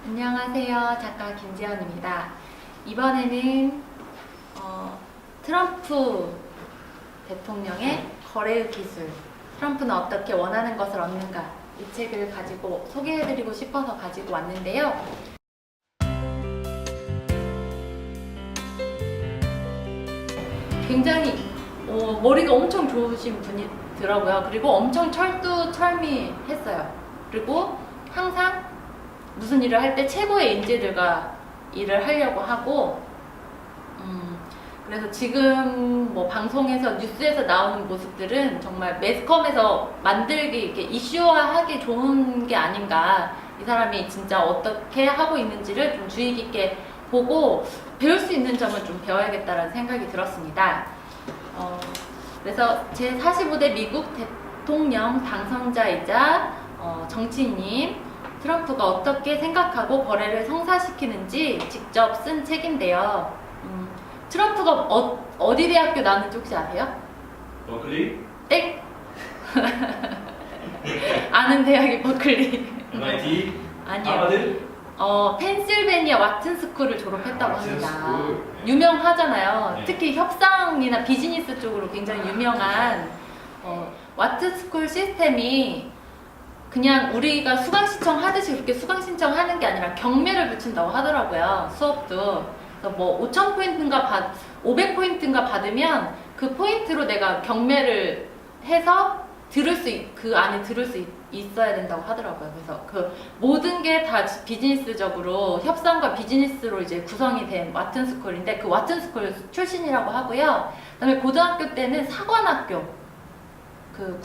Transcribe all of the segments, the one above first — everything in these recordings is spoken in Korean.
안녕하세요. 작가 김지연입니다. 이번에는 트럼프 대통령의 거래의 기술, 트럼프는 어떻게 원하는 것을 얻는가, 이 책을 가지고 소개해드리고 싶어서 가지고 왔는데요. 굉장히 머리가 엄청 좋으신 분이더라고요. 그리고 엄청 철두철미했어요. 그리고 항상 무슨 일을 할 때 최고의 인재들과 일을 하려고 하고, 그래서 지금 뭐 방송에서 뉴스에서 나오는 모습들은 정말 매스컴에서 만들기, 이렇게 이슈화하기 좋은 게 아닌가. 이 사람이 진짜 어떻게 하고 있는지를 좀 주의 깊게 보고 배울 수 있는 점을 좀 배워야겠다는 생각이 들었습니다. 그래서 제45대 미국 대통령 당선자이자 정치인인 트럼프가 어떻게 생각하고 거래를 성사시키는지 직접 쓴 책인데요. 트럼프가 어디 대학교 나왔는지 혹시 아세요? 버클리? 땡! 아는 대학이 버클리. MIT? 아니요. 하버드? 펜실베니아 와튼 스쿨을 졸업했다고 와튼 합니다. 스쿨. 유명하잖아요. 네. 특히 협상이나 비즈니스 쪽으로 굉장히 유명한 와튼 스쿨 시스템이 그냥 우리가 수강 신청하듯이 그렇게 수강 신청하는 게 아니라 경매를 붙인다고 하더라고요. 수업도. 그래서 뭐 5,000포인트인가 500포인트인가 받으면 그 포인트로 내가 경매를 해서 그 안에 들을 수 있어야 된다고 하더라고요. 그래서 그 모든 게 다 비즈니스적으로 협상과 비즈니스로 이제 구성이 된 와튼 스쿨인데, 그 와튼 스쿨 출신이라고 하고요. 그다음에 고등학교 때는 사관학교, 그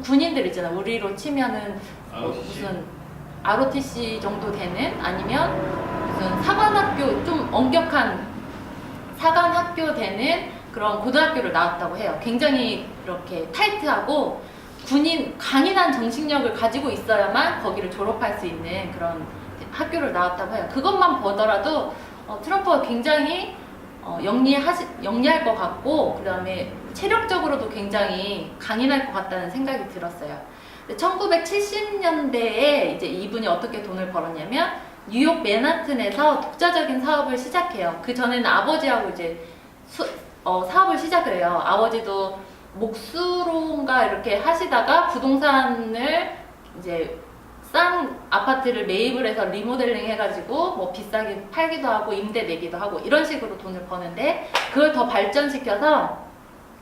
군인들 있잖아요. 우리로 치면은 무슨 ROTC 정도 되는, 아니면 무슨 사관학교, 좀 엄격한 사관학교 되는 그런 고등학교를 나왔다고 해요. 굉장히 이렇게 타이트하고 강인한 정신력을 가지고 있어야만 거기를 졸업할 수 있는 그런 학교를 나왔다고 해요. 그것만 보더라도 트럼프가 굉장히 영리할 것 같고, 그 다음에 체력적으로도 굉장히 강인할 것 같다는 생각이 들었어요. 1970년대에 이제 이분이 어떻게 돈을 벌었냐면, 뉴욕 맨하튼에서 독자적인 사업을 시작해요. 그 전에는 아버지하고 이제 사업을 시작을 해요. 아버지도 목수로인가 이렇게 하시다가 부동산을 이제 싼 아파트를 매입을 해서 리모델링 해가지고 뭐 비싸게 팔기도 하고 임대 내기도 하고 이런 식으로 돈을 버는데, 그걸 더 발전시켜서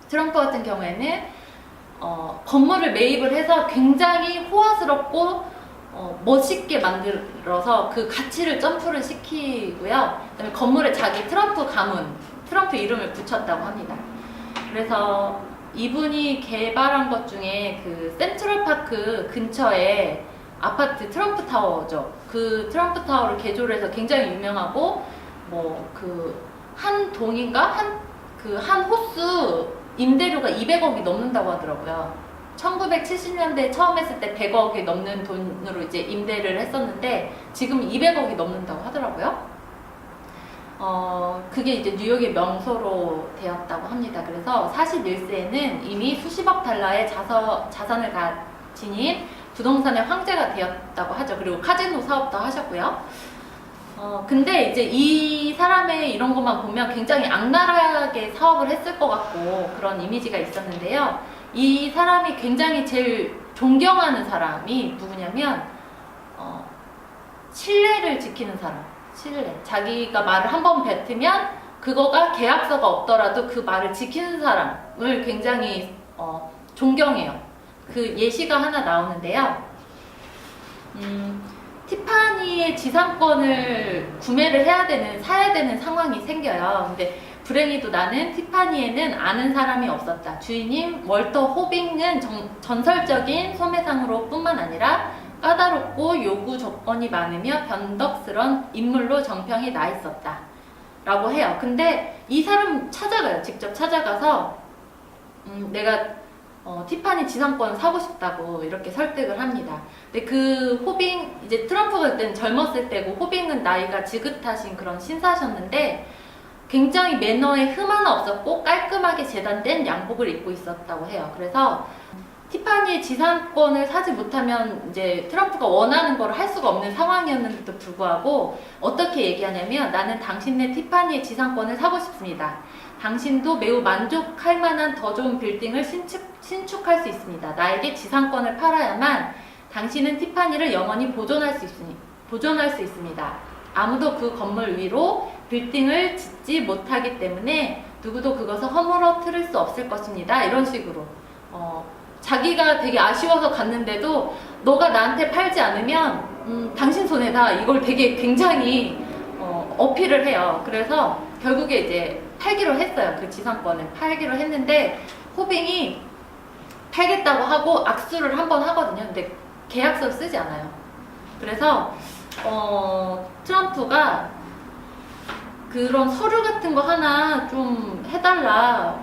트럼프 같은 경우에는 건물을 매입을 해서 굉장히 호화스럽고 멋있게 만들어서 그 가치를 점프를 시키고요. 그다음에 건물에 자기 트럼프 가문, 트럼프 이름을 붙였다고 합니다. 그래서 이분이 개발한 것 중에 그 센트럴파크 근처에 아파트 트럼프 타워죠. 그 트럼프 타워를 개조를 해서 굉장히 유명하고, 뭐 그 한 동인가 한 호수 임대료가 200억이 넘는다고 하더라고요. 1970년대 처음 했을 때 100억이 넘는 돈으로 이제 임대를 했었는데 지금 200억이 넘는다고 하더라고요. 그게 이제 뉴욕의 명소로 되었다고 합니다. 그래서 41세에는 이미 수십억 달러의 자산을 지닌 부동산의 황제가 되었다고 하죠. 그리고 카지노 사업도 하셨고요. 근데 이제 이 사람의 이런 것만 보면 굉장히 악랄하게 사업을 했을 것 같고 그런 이미지가 있었는데요. 이 사람이 굉장히 제일 존경하는 사람이 누구냐면, 신뢰를 지키는 사람. 신뢰. 자기가 말을 한번 뱉으면 그거가 계약서가 없더라도 그 말을 지키는 사람을 굉장히 존경해요. 그 예시가 하나 나오는데요. 티파니의 지상권을 사야 되는 상황이 생겨요. 근데 불행히도 나는 티파니에는 아는 사람이 없었다. 주인인 월터 호빙은 전설적인 소매상으로 뿐만 아니라 까다롭고 요구 조건이 많으며 변덕스런 인물로 정평이 나 있었다 라고 해요. 근데 이 사람 찾아가요. 직접 찾아가서 내가 티파니 지상권 사고 싶다고 이렇게 설득을 합니다. 근데 그 호빙, 이제 트럼프가 그때는 젊었을 때고 호빙은 나이가 지긋하신 그런 신사셨는데 굉장히 매너에 흠 하나 없었고 깔끔하게 재단된 양복을 입고 있었다고 해요. 그래서 티파니의 지상권을 사지 못하면 이제 트럼프가 원하는 걸 할 수가 없는 상황이었는데도 불구하고 어떻게 얘기하냐면 나는 당신네 티파니의 지상권을 사고 싶습니다. 당신도 매우 만족할 만한 더 좋은 빌딩을 신축할 수 있습니다. 나에게 지상권을 팔아야만 당신은 티파니를 영원히 보존할 수 있습니다. 아무도 그 건물 위로 빌딩을 짓지 못하기 때문에 누구도 그것을 허물어뜨릴 수 없을 것입니다. 이런 식으로 자기가 되게 아쉬워서 갔는데도 너가 나한테 팔지 않으면 당신 손해다. 이걸 되게 굉장히 어필을 해요. 그래서 결국에 이제 팔기로 했어요. 그 지상권을 팔기로 했는데 호빙이 팔겠다고 하고 악수를 한번 하거든요. 근데 계약서를 쓰지 않아요. 그래서 트럼프가 그런 서류 같은 거 하나 좀 해달라.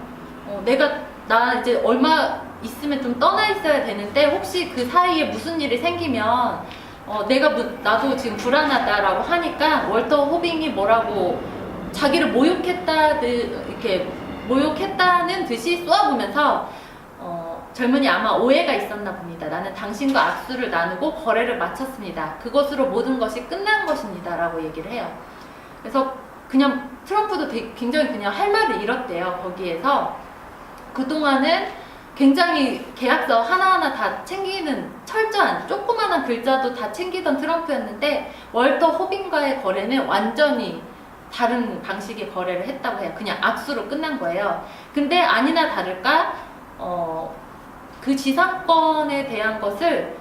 나 이제 얼마 있으면 좀 떠나 있어야 되는데 혹시 그 사이에 무슨 일이 생기면 나도 지금 불안하다라고 하니까 월터 호빙이 뭐라고 자기를 모욕했다는 듯이 쏘아보면서 젊은이 아마 오해가 있었나 봅니다. 나는 당신과 악수를 나누고 거래를 마쳤습니다. 그것으로 모든 것이 끝난 것입니다. 라고 얘기를 해요. 그래서 그냥 트럼프도 굉장히 그냥 할 말을 잃었대요. 거기에서 그동안은 굉장히 계약서 하나하나 다 챙기는 철저한 조그마한 글자도 다 챙기던 트럼프였는데 월터 호빙과의 거래는 완전히 다른 방식의 거래를 했다고 해요. 그냥 악수로 끝난 거예요. 근데 아니나 다를까 그 지상권에 대한 것을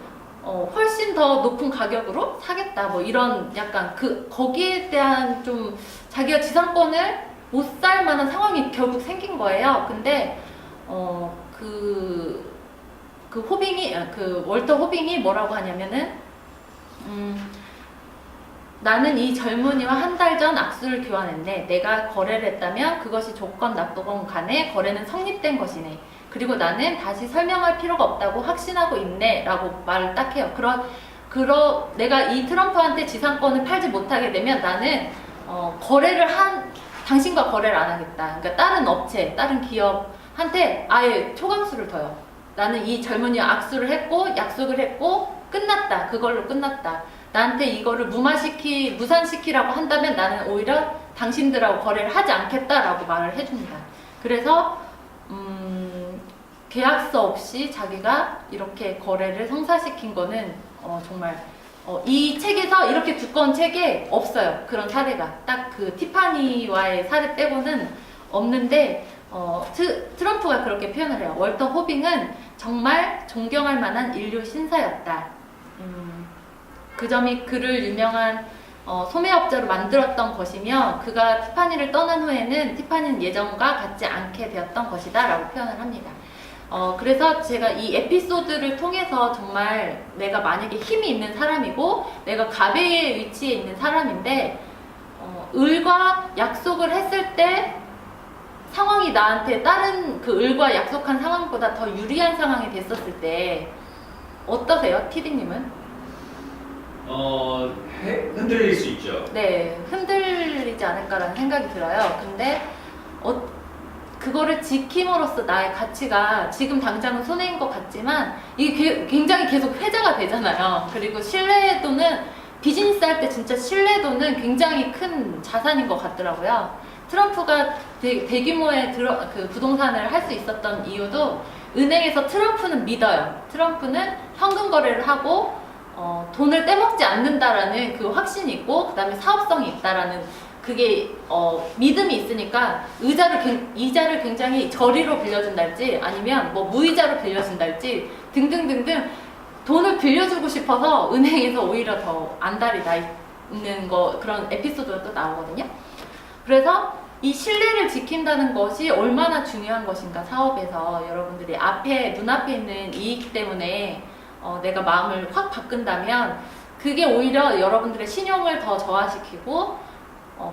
훨씬 더 높은 가격으로 사겠다. 뭐 이런 약간 거기에 대한 좀 자기가 지상권을 못 살 만한 상황이 결국 생긴 거예요. 근데 월터 호빙이 뭐라고 하냐면은 나는 이 젊은이와 한 달 전 악수를 교환했네. 내가 거래를 했다면 그것이 조건 납득원 간에 거래는 성립된 것이네. 그리고 나는 다시 설명할 필요가 없다고 확신하고 있네. 라고 말을 딱 해요. 내가 이 트럼프한테 지상권을 팔지 못하게 되면 나는 당신과 거래를 안 하겠다. 그러니까 다른 업체, 다른 기업한테 아예 초강수를 둬요. 나는 이 젊은이와 악수를 했고 약속을 했고 끝났다. 그걸로 끝났다. 나한테 이거를 무산시키라고 한다면 나는 오히려 당신들하고 거래를 하지 않겠다라고 말을 해줍니다. 그래서 계약서 없이 자기가 이렇게 거래를 성사시킨 거는 정말 이 책에서 이렇게 두꺼운 책에 없어요. 그런 사례가 딱 그 티파니와의 사례 빼고는 없는데 트럼프가 그렇게 표현을 해요. 월터 호빙은 정말 존경할 만한 인류 신사였다. 그 점이 그를 유명한 소매업자로 만들었던 것이며 그가 티파니를 떠난 후에는 티파니는 예전과 같지 않게 되었던 것이다 라고 표현을 합니다. 그래서 제가 이 에피소드를 통해서 정말 내가 만약에 힘이 있는 사람이고 내가 가베의 위치에 있는 사람인데 을과 약속을 했을 때 상황이 나한테 다른 그 을과 약속한 상황보다 더 유리한 상황이 됐었을 때 어떠세요? TD님은? 흔들릴 수 있죠. 네, 흔들리지 않을까라는 생각이 들어요. 근데 그거를 지킴으로써 나의 가치가 지금 당장은 손해인 것 같지만 이게 굉장히 계속 회자가 되잖아요. 그리고 신뢰도는 비즈니스 할 때 진짜 신뢰도는 굉장히 큰 자산인 것 같더라고요. 트럼프가 대규모의 그 부동산을 할 수 있었던 이유도 은행에서 트럼프는 믿어요. 트럼프는 현금 거래를 하고 돈을 떼먹지 않는다라는 그 확신이 있고 그 다음에 사업성이 있다라는 그게 믿음이 있으니까 이자를 굉장히 저리로 빌려준달지 아니면 뭐 무이자로 빌려준달지 등등등등 돈을 빌려주고 싶어서 은행에서 오히려 더 안달이 나 있는 그런 에피소드가 또 나오거든요. 그래서 이 신뢰를 지킨다는 것이 얼마나 중요한 것인가 사업에서 여러분들이 눈앞에 있는 이익 때문에 내가 마음을 확 바꾼다면 그게 오히려 여러분들의 신용을 더 저하시키고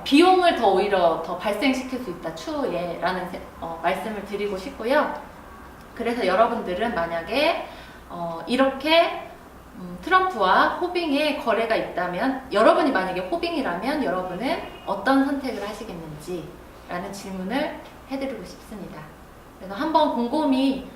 비용을 오히려 더 발생시킬 수 있다 추후에 라는 말씀을 드리고 싶고요. 그래서 여러분들은 만약에 이렇게 트럼프와 호빙의 거래가 있다면 여러분이 만약에 호빙이라면 여러분은 어떤 선택을 하시겠는지 라는 질문을 해드리고 싶습니다. 그래서 한번 곰곰이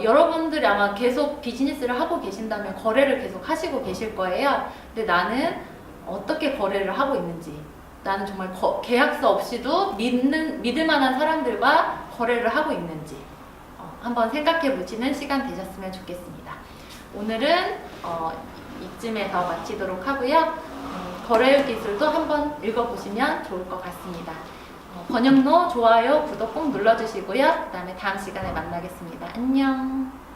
여러분들이 아마 계속 비즈니스를 하고 계신다면 거래를 계속 하시고 계실 거예요. 근데 나는 어떻게 거래를 하고 있는지, 나는 정말 계약서 없이도 믿을 만한 사람들과 거래를 하고 있는지 한번 생각해 보시는 시간 되셨으면 좋겠습니다. 오늘은 이쯤에서 마치도록 하고요. 거래율 기술도 한번 읽어보시면 좋을 것 같습니다. 번역로, 좋아요, 구독 꼭 눌러주시고요. 그 다음에 다음 시간에 만나겠습니다. 안녕.